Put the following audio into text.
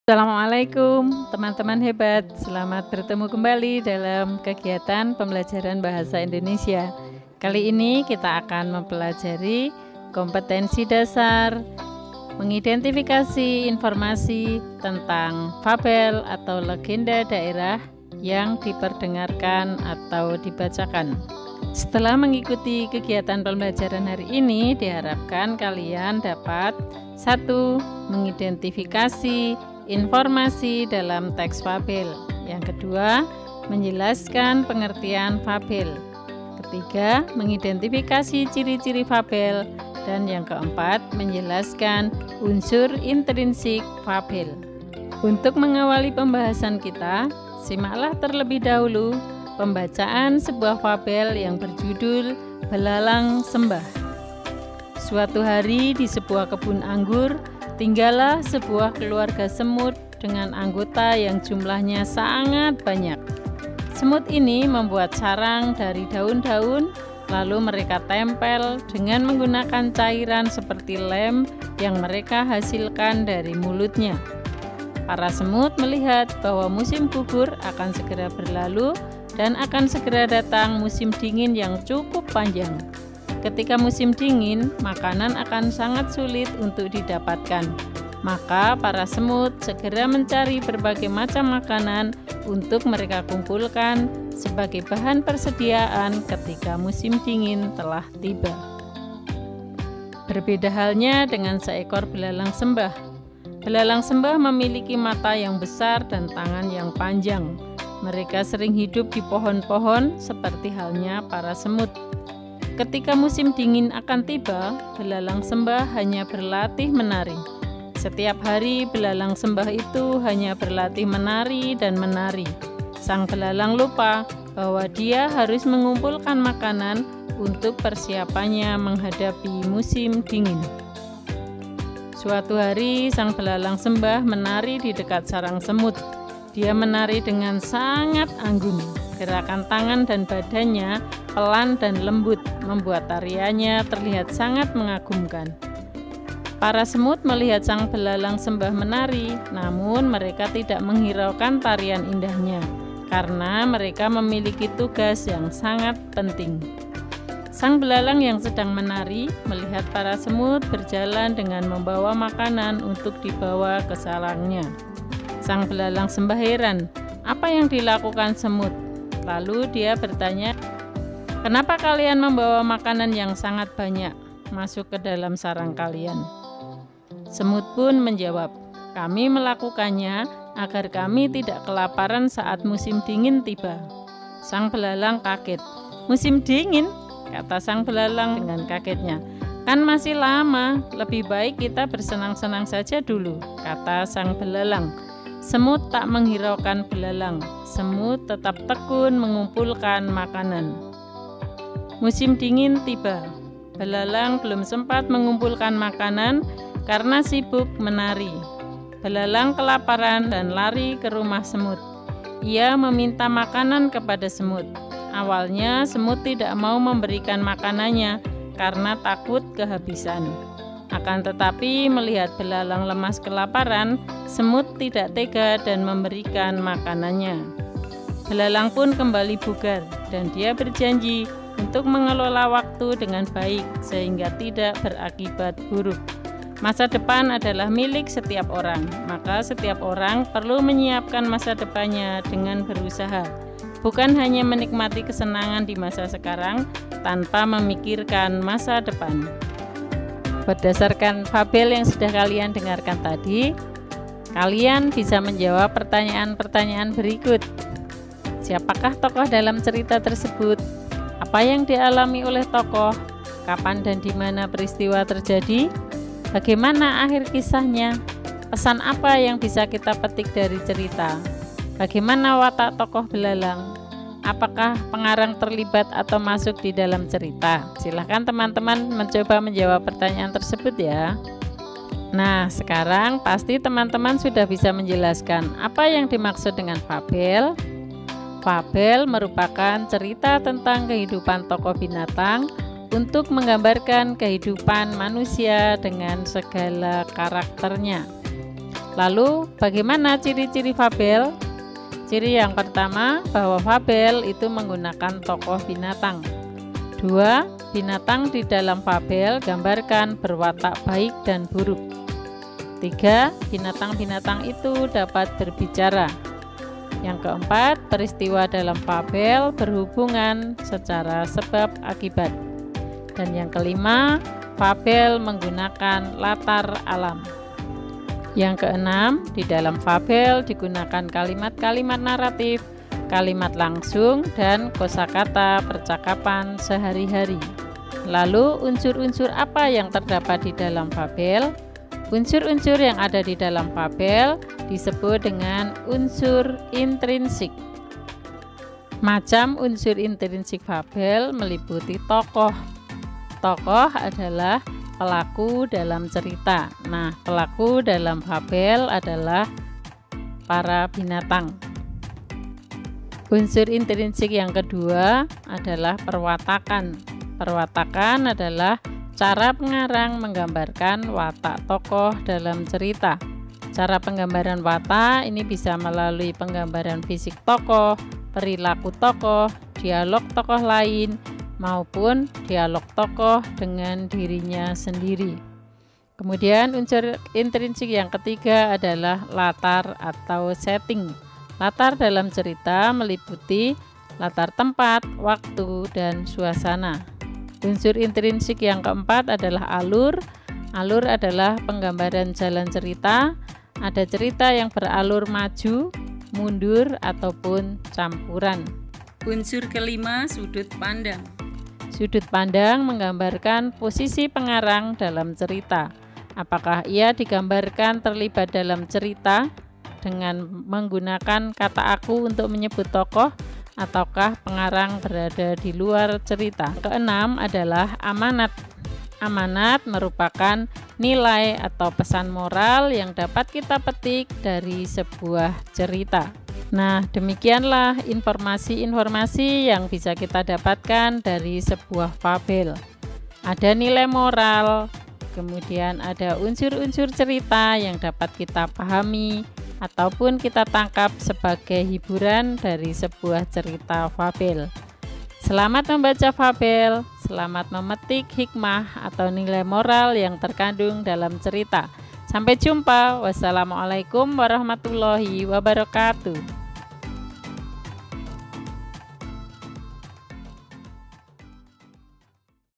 Assalamualaikum teman-teman hebat, selamat bertemu kembali dalam kegiatan pembelajaran bahasa Indonesia. Kali ini kita akan mempelajari kompetensi dasar, mengidentifikasi informasi tentang fabel atau legenda daerah yang diperdengarkan atau dibacakan. Setelah mengikuti kegiatan pembelajaran hari ini, diharapkan kalian dapat 1. Mengidentifikasi informasi dalam teks fabel. Yang kedua, menjelaskan pengertian fabel. Ketiga, mengidentifikasi ciri-ciri fabel. Dan yang keempat, menjelaskan unsur intrinsik fabel. Untuk mengawali pembahasan kita, simaklah terlebih dahulu pembacaan sebuah fabel yang berjudul Belalang Sembah. Suatu hari di sebuah kebun anggur, tinggallah sebuah keluarga semut dengan anggota yang jumlahnya sangat banyak. Semut ini membuat sarang dari daun-daun, lalu mereka tempel dengan menggunakan cairan seperti lem yang mereka hasilkan dari mulutnya. Para semut melihat bahwa musim gugur akan segera berlalu dan akan segera datang musim dingin yang cukup panjang. Ketika musim dingin, makanan akan sangat sulit untuk didapatkan. Maka para semut segera mencari berbagai macam makanan untuk mereka kumpulkan sebagai bahan persediaan ketika musim dingin telah tiba. Berbeda halnya dengan seekor belalang sembah. Belalang sembah memiliki mata yang besar dan tangan yang panjang. Mereka sering hidup di pohon-pohon seperti halnya para semut. Ketika musim dingin akan tiba, belalang sembah hanya berlatih menari. Setiap hari belalang sembah itu hanya berlatih menari dan menari. Sang belalang lupa bahwa dia harus mengumpulkan makanan untuk persiapannya menghadapi musim dingin. Suatu hari sang belalang sembah menari di dekat sarang semut. Dia menari dengan sangat anggun. Gerakan tangan dan badannya pelan dan lembut, membuat tariannya terlihat sangat mengagumkan. Para semut melihat sang belalang sembah menari, namun mereka tidak menghiraukan tarian indahnya, karena mereka memiliki tugas yang sangat penting. Sang belalang yang sedang menari melihat para semut berjalan dengan membawa makanan untuk dibawa ke sarangnya. Sang belalang sembah heran, apa yang dilakukan semut? Lalu dia bertanya, "Kenapa kalian membawa makanan yang sangat banyak masuk ke dalam sarang kalian?" Semut pun menjawab, "Kami melakukannya agar kami tidak kelaparan saat musim dingin tiba." Sang belalang kaget. "Musim dingin?" kata sang belalang dengan kagetnya. "Kan masih lama, lebih baik kita bersenang-senang saja dulu," kata sang belalang. Semut tak menghiraukan belalang. Semut tetap tekun mengumpulkan makanan. Musim dingin tiba. Belalang belum sempat mengumpulkan makanan karena sibuk menari. Belalang kelaparan dan lari ke rumah semut. Ia meminta makanan kepada semut. Awalnya semut tidak mau memberikan makanannya karena takut kehabisan. Akan tetapi melihat belalang lemas kelaparan, semut tidak tega dan memberikan makanannya. Belalang pun kembali bugar dan dia berjanji untuk mengelola waktu dengan baik sehingga tidak berakibat buruk. Masa depan adalah milik setiap orang, maka setiap orang perlu menyiapkan masa depannya dengan berusaha, bukan hanya menikmati kesenangan di masa sekarang tanpa memikirkan masa depan. Berdasarkan fabel yang sudah kalian dengarkan tadi, kalian bisa menjawab pertanyaan-pertanyaan berikut. Siapakah tokoh dalam cerita tersebut? Apa yang dialami oleh tokoh? Kapan dan di mana peristiwa terjadi? Bagaimana akhir kisahnya? Pesan apa yang bisa kita petik dari cerita? Bagaimana watak tokoh belalang? Apakah pengarang terlibat atau masuk di dalam cerita? Silahkan teman-teman mencoba menjawab pertanyaan tersebut ya. Nah, sekarang pasti teman-teman sudah bisa menjelaskan apa yang dimaksud dengan fabel. Fabel merupakan cerita tentang kehidupan tokoh binatang untuk menggambarkan kehidupan manusia dengan segala karakternya. Lalu bagaimana ciri-ciri fabel? Ciri yang pertama bahwa fabel itu menggunakan tokoh binatang. 2. Binatang di dalam fabel gambarkan berwatak baik dan buruk. 3. Binatang-binatang itu dapat berbicara. Yang keempat, peristiwa dalam fabel berhubungan secara sebab akibat. Dan yang kelima, fabel menggunakan latar alam. Yang keenam, di dalam fabel digunakan kalimat-kalimat naratif, kalimat langsung, dan kosakata percakapan sehari-hari. Lalu, unsur-unsur apa yang terdapat di dalam fabel? Unsur-unsur yang ada di dalam fabel disebut dengan unsur intrinsik. Macam unsur intrinsik fabel meliputi tokoh. Tokoh adalah pelaku dalam cerita. Nah, pelaku dalam fabel adalah para binatang. Unsur intrinsik yang kedua adalah perwatakan. Perwatakan adalah cara pengarang menggambarkan watak tokoh dalam cerita. Cara penggambaran watak ini bisa melalui penggambaran fisik tokoh, perilaku tokoh, dialog tokoh lain, maupun dialog tokoh dengan dirinya sendiri. Kemudian unsur intrinsik yang ketiga adalah latar atau setting. Latar dalam cerita meliputi latar tempat, waktu, dan suasana. Unsur intrinsik yang keempat adalah alur. Alur adalah penggambaran jalan cerita. Ada cerita yang beralur maju, mundur, ataupun campuran. Unsur kelima, sudut pandang. Sudut pandang menggambarkan posisi pengarang dalam cerita. Apakah ia digambarkan terlibat dalam cerita dengan menggunakan kata aku untuk menyebut tokoh, ataukah pengarang berada di luar cerita. Keenam adalah amanat. Amanat merupakan nilai atau pesan moral yang dapat kita petik dari sebuah cerita. Nah, demikianlah informasi-informasi yang bisa kita dapatkan dari sebuah fabel. Ada nilai moral, kemudian ada unsur-unsur cerita yang dapat kita pahami ataupun kita tangkap sebagai hiburan dari sebuah cerita fabel. Selamat membaca fabel, selamat memetik hikmah atau nilai moral yang terkandung dalam cerita. Sampai jumpa. Wassalamualaikum warahmatullahi wabarakatuh.